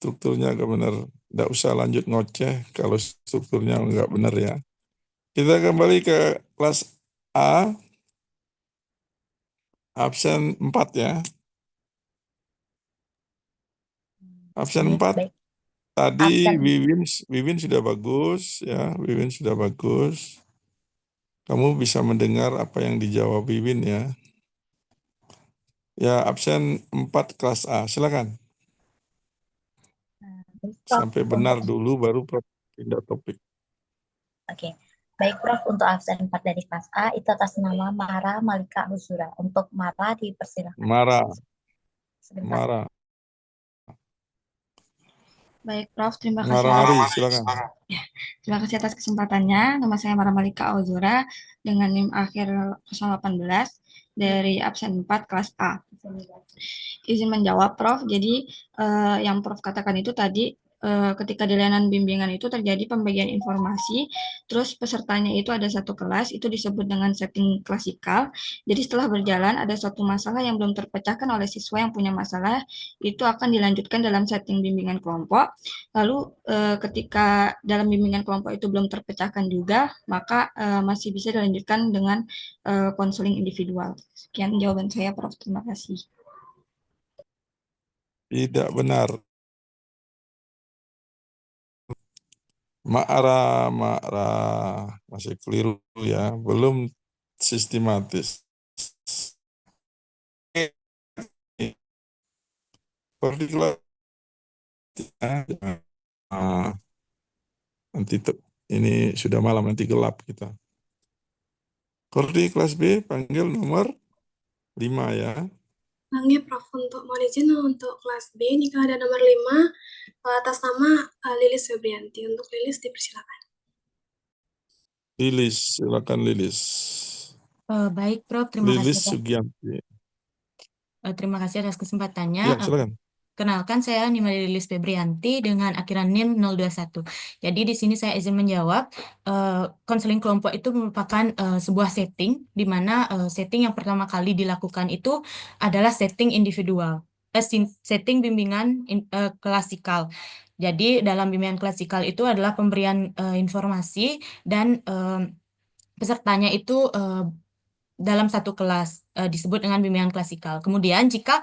strukturnya nggak benar. Nggak usah lanjut ngoceh kalau strukturnya nggak benar ya. Kita kembali ke kelas A, absen 4 ya. Absen Baik, 4 baik. tadi Absen. Wiwin sudah bagus ya, Wiwin sudah bagus. Kamu bisa mendengar apa yang dijawab Wiwin ya. Ya, absen 4 kelas A. Silakan. Baik, Prof. Sampai benar Untuk dulu baru Prof pindah topik. Oke. Baik, Prof. Untuk absen 4 dari kelas A itu atas nama Mara Malika Huzura. Untuk Mara dipersilakan. Marah, Sebentar. marah. Baik, Prof. Terima kasih Marah atas Mari, silakan. terima kasih atas kesempatannya. Nama saya Mara Malika Ozura dengan NIM akhir 018 dari absen 4 kelas A. Izin menjawab, Prof. Jadi yang Prof katakan itu tadi ketika di layanan bimbingan itu terjadi pembagian informasi, terus pesertanya itu ada satu kelas, itu disebut dengan setting klasikal. Jadi setelah berjalan ada suatu masalah yang belum terpecahkan oleh siswa yang punya masalah, itu akan dilanjutkan dalam setting bimbingan kelompok. Lalu ketika dalam bimbingan kelompok itu belum terpecahkan juga, maka masih bisa dilanjutkan dengan konseling individual. Sekian jawaban saya, Prof. Terima kasih. Tidak benar. Marah, marah. Masih keliru ya. Belum sistematis. Particular. Ah, nanti ini sudah malam, nanti gelap kita. Kordi kelas B, panggil nomor 5 ya. Panggil Prof. Untuk mohon izin untuk kelas B, nikah ada nomor 5 atas nama Lilis Febrianti. Untuk Lilis dipersilakan. Lilis, silakan Lilis. Baik, Prof. Terima Lilis kasih Sugianti. terima kasih atas kesempatannya. Ya, silakan. Kenalkan, saya Nima Lilis Febrianti dengan akhiran NIM 021. Jadi di sini saya izin menjawab, konseling kelompok itu merupakan sebuah setting, di mana setting yang pertama kali dilakukan itu adalah setting individual, setting bimbingan klasikal. Jadi dalam bimbingan klasikal itu adalah pemberian informasi dan pesertanya itu dalam satu kelas disebut dengan bimbingan klasikal. Kemudian jika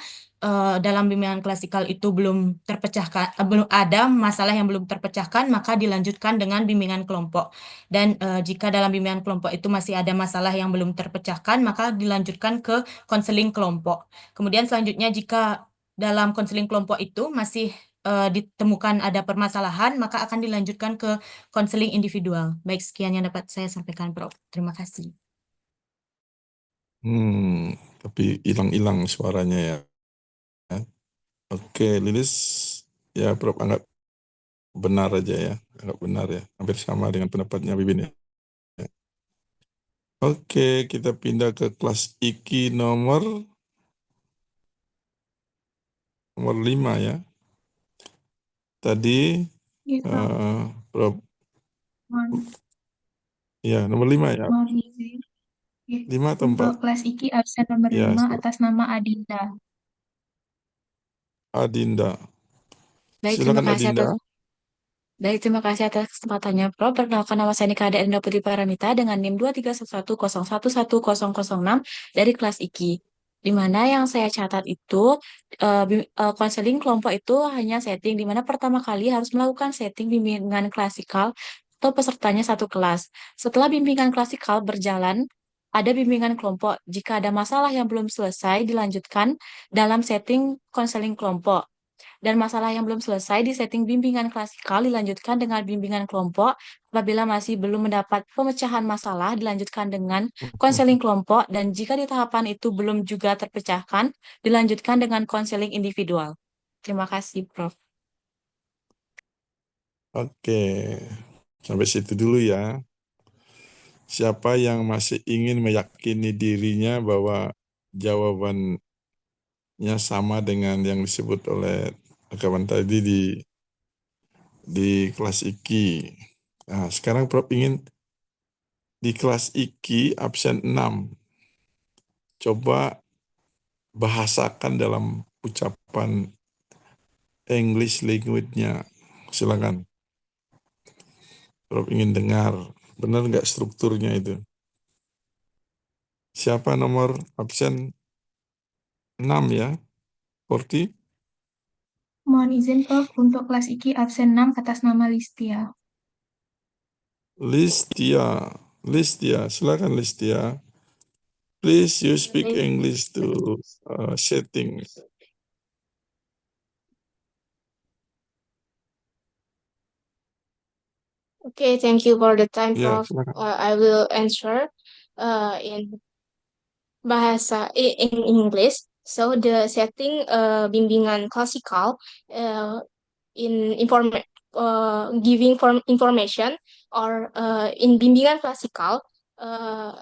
dalam bimbingan klasikal itu belum terpecahkan, belum ada masalah yang belum terpecahkan, maka dilanjutkan dengan bimbingan kelompok. Dan jika dalam bimbingan kelompok itu masih ada masalah yang belum terpecahkan, maka dilanjutkan ke konseling kelompok. Kemudian selanjutnya jika dalam konseling kelompok itu masih ditemukan ada permasalahan, maka akan dilanjutkan ke konseling individual. Baik, sekian yang dapat saya sampaikan, Prof. Terima kasih. Tapi hilang-hilang suaranya ya. Oke, Lilis, ya Prof anggap benar aja ya, anggap benar ya, hampir sama dengan pendapatnya Bibin ya. Oke, kita pindah ke kelas IKI nomor 5 ya. Tadi Gitu. Prof, Mohon ya nomor 5 ya. izin. 5 atau 4? Untuk kelas IKI absen nomor Ya, 5 atas nama Adinda. Adinda. Baik, Silakan Adinda. terima kasih atas kesempatannya, Prof. Perkenalkan, nama saya Nika Enda Putri Paramita dengan NIM 23110111006 dari kelas IKI. Di mana yang saya catat itu, konseling kelompok itu hanya setting, di mana pertama kali harus melakukan setting bimbingan klasikal atau pesertanya satu kelas. Setelah bimbingan klasikal berjalan, ada bimbingan kelompok. Jika ada masalah yang belum selesai, dilanjutkan dalam setting konseling kelompok. Dan masalah yang belum selesai di setting bimbingan klasikal dilanjutkan dengan bimbingan kelompok. Apabila masih belum mendapat pemecahan masalah, dilanjutkan dengan konseling kelompok. Dan jika di tahapan itu belum juga terpecahkan, dilanjutkan dengan konseling individual. Terima kasih, Prof. Oke, sampai situ dulu ya. Siapa yang masih ingin meyakini dirinya bahwa jawabannya sama dengan yang disebut oleh kawan tadi di kelas IKI. Nah, sekarang Prof ingin di kelas IKI absen 6. Coba bahasakan dalam ucapan English language-nya. Silakan. Prof ingin dengar, benar nggak strukturnya itu? Siapa nomor absen 6 ya? 40? Mohon izin Prof, untuk kelas IKI absen 6 atas nama Listia. Listia, silakan Listia. Please you speak English to settings. Okay, thank you for the time, Ya, Prof. silakan. I will answer in in English. So the setting bimbingan klasikal in giving information or in bimbingan klasikal uh,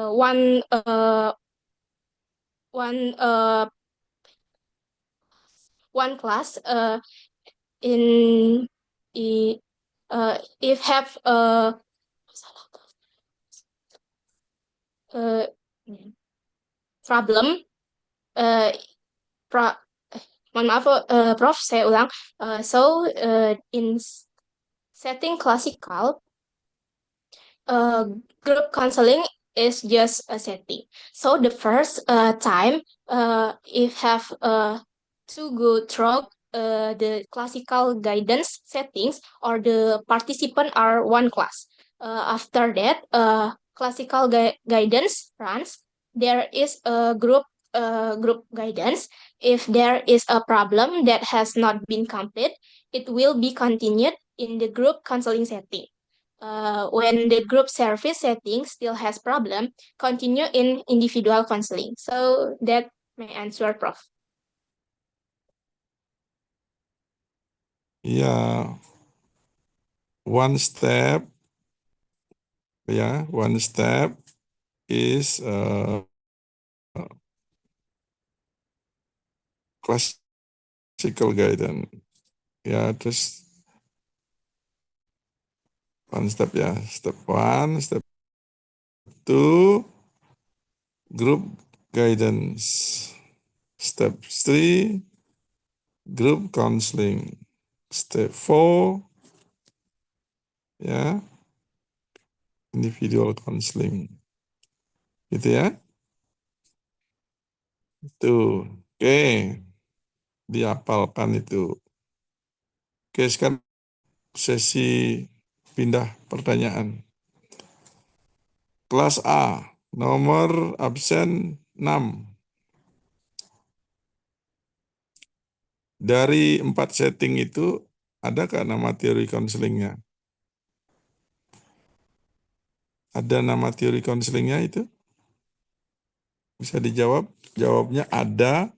one one one class in if have problem uh, pro, mohon maaf Prof, saya ulang. In setting classical, group counseling is just a setting. So the first time, if have to go through the classical guidance settings, or the participant are one class. After that, classical guidance runs. There is a group guidance. If there is a problem that has not been completed, it will be continued in the group counseling setting. When the group service setting still has problem, continue in individual counseling. So that my answer, Prof. Ya, one step is classical guidance. Ya, terus one step ya. Step 1, step 2, group guidance. Step 3, group counseling. Step 4, ya, individual counseling. Gitu ya. Itu. Oke. Dihafalkan itu. Oke, sekarang sesi pindah pertanyaan. Kelas A, nomor absen 6. Dari 4 setting itu, adakah nama teori konselingnya? Ada nama teori konselingnya itu? Bisa dijawab? Jawabnya ada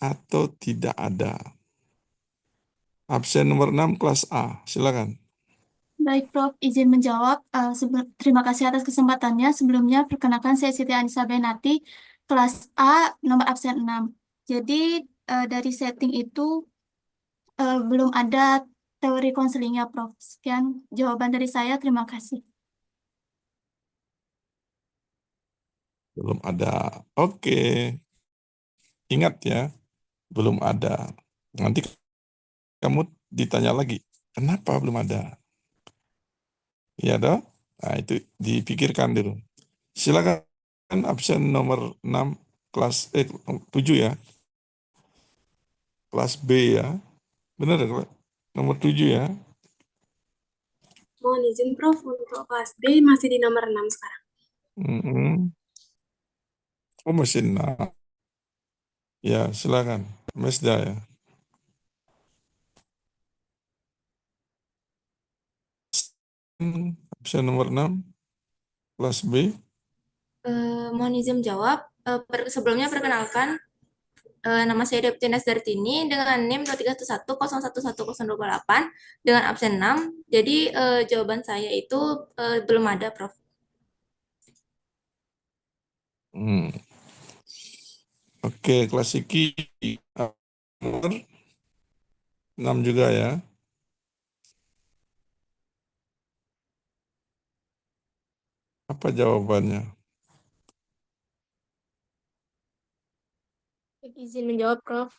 atau tidak ada. Absen nomor 6 kelas A, silakan. Baik Prof, izin menjawab. Terima kasih atas kesempatannya. Sebelumnya perkenalkan saya Siti Anissa Benati, kelas A nomor absen 6. Jadi dari setting itu belum ada teori konselingnya Prof. Sekian jawaban dari saya, terima kasih. Belum ada. Oke. Ingat ya, belum ada. Nanti kamu ditanya lagi, kenapa belum ada? Iya dong? Nah, itu dipikirkan dulu. Silakan absen nomor 6 kelas 7 ya. Kelas B ya. Benar ya? Nomor 7 ya. Mohon izin Prof, untuk kelas B masih di nomor 6 sekarang. Oh, mesin. Nah. Ya, silakan. Mesda ya. Absen nomor 6 kelas B. Mohon izin jawab. Sebelumnya perkenalkan, nama saya Deptina Dartini dengan NIM 231101128 dengan absen 6. Jadi jawaban saya itu belum ada, Prof. Oke, kelas IKI nomor 6 juga ya. Apa jawabannya? Izin menjawab, Prof.